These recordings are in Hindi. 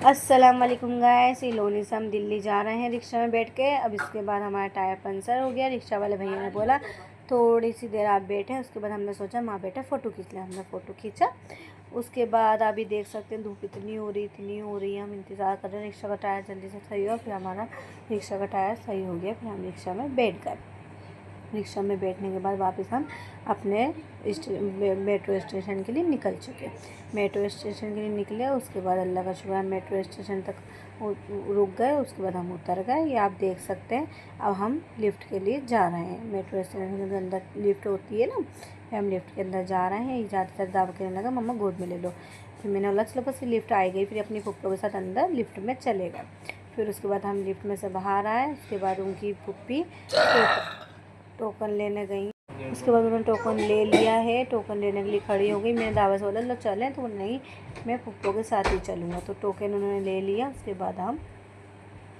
अस्सलाम वालेकुम गाइस, लोनी से हम दिल्ली जा रहे हैं रिक्शा में बैठ के। अब इसके बाद हमारा टायर पंचर हो गया। रिक्शा वाले भैया ने बोला थोड़ी सी देर आप बैठे। उसके बाद हमने सोचा माँ बेटा फ़ोटो खींच लें। हमने फ़ोटो खींचा। उसके बाद अभी देख सकते हैं धूप इतनी हो रही है। हम इंतज़ार कर रहे हैं रिक्शा का टायर जल्दी से सही हो। फिर हमारा रिक्शा का टायर सही हो गया। फिर हम रिक्शा में बैठ गए। रिक्शा में बैठने के बाद वापस हम अपने मेट्रो स्टेशन के लिए निकल चुके। मेट्रो स्टेशन के लिए निकले। उसके बाद अल्लाह का शुक्र हम मेट्रो स्टेशन तक रुक गए। उसके बाद हम उतर गए। ये आप देख सकते हैं। अब हम लिफ्ट के लिए जा रहे हैं। मेट्रो स्टेशन के अंदर लिफ्ट होती है ना, हम लिफ्ट के अंदर जा रहे हैं। जाते जाते दावा कहने लगा मम्मा गोद में ले लो। फिर मैंने बोला चलो बस लिफ्ट आई गई। फिर अपनी पुप्पो के साथ अंदर लिफ्ट में चले गए। फिर उसके बाद हम लिफ्ट में से बाहर आए। उसके बाद उनकी पुप्पी टोकन लेने गई। उसके बाद उन्होंने टोकन ले लिया है। टोकन लेने के लिए खड़ी हो गई। मैंने दावा से बोला लो चलें, तो नहीं मैं पुप्पो के साथ ही चलूँगा। तो टोकन उन्होंने ले लिया। उसके बाद हम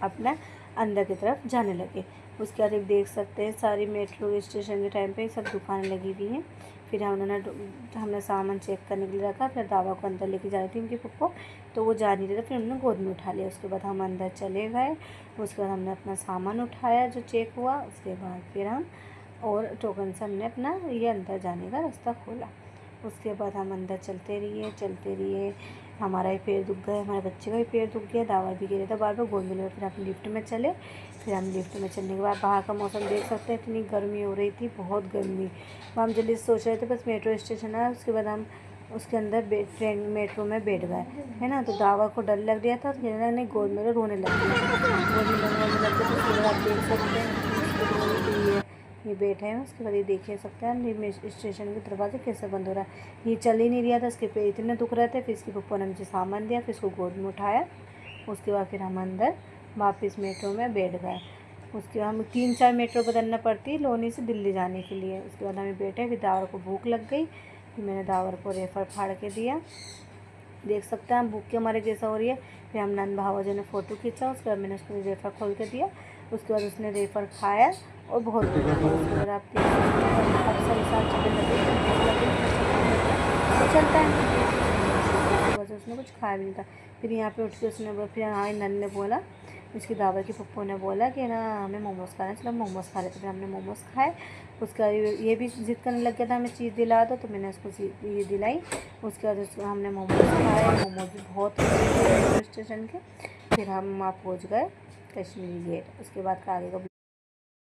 अपना अंदर की तरफ जाने लगे। उसके बाद देख सकते हैं सारी मेट्रो स्टेशन के टाइम पे सब दुकानें लगी हुई हैं। फिर हमने सामान चेक करने के लिए रखा। फिर दावा को अंदर लेके जा रही थी उनकी पुप्पो, तो वो जा नहीं रहे थे। फिर उन्होंने गोद में उठा लिया। उसके बाद हम अंदर चले गए। उसके बाद हमने अपना सामान उठाया जो चेक हुआ। उसके बाद फिर हम और टोकन से हमने अपना ये अंदर जाने का रास्ता खोला। उसके बाद हम अंदर चलते रहिए। हमारा ही पैर दुख गया, हमारे बच्चे का भी पैर दुख गया। दावा भी गिरे था बार बार गोद में। फिर हम लिफ्ट में चले। फिर हम लिफ्ट में चलने के बाद बाहर का मौसम देख सकते हैं, इतनी गर्मी हो रही थी, बहुत गर्मी। हम जल्दी से सोच रहे थे बस मेट्रो स्टेशन है। उसके बाद हम उसके अंदर ट्रेन मेट्रो में बैठ गए, है ना। तो दावा को डर लग गया था, नहीं गोद में रोने लग गया। गोद में लग गया। तो उसके बाद आप देख सकते हैं ये बैठे हैं। उसके बाद ये देख सकते हैं स्टेशन के दरवाजे कैसे बंद हो रहा है। ये चल ही नहीं रहा था, इसके पे इतने दुख रहे थे। फिर इसकी पप्पो ने मुझे सामान दिया, फिर इसको गोद में उठाया। उसके बाद फिर हम अंदर वापस मेट्रो में बैठ गए। उसके बाद हम 3-4 मेट्रो बदलना पड़ती लोनी से दिल्ली जाने के लिए। उसके बाद हमें बैठे। फिर दावर को भूख लग गई। फिर मैंने दावर को रेफ़र फाड़ के दिया। देख सकते हैं हम भूख के हमारे जैसा हो रही है। फिर हम नंद भावोजी ने फ़ोटो खींचा। उसके बाद मैंने उसको रेफ़र खोल के दिया। उसके बाद उसने रेफ़र खाया और बहुत उसके बाद आप तो चलता है। बस उसने कुछ खाया भी नहीं था। फिर यहाँ पे उठ के उसने फिर हमारे नंद ने बोला, उसकी दावर की पप्पो ने बोला कि ना हमें मोमोज़ खाना है, चलो मोमोज़ खा लेते। फिर हमने मोमोज़ खाए। उसका ये भी ज़िद करने लग गया था हमें चीज़ दिला दो, तो मैंने उसको ये दिलाई। उसके बाद उसको हमने मोमोज़ खाए। मोमोज़ भी बहुत रेलवे स्टेशन के। फिर हम वहाँ पहुँच गए कश्मीरी गेट। उसके बाद आगे का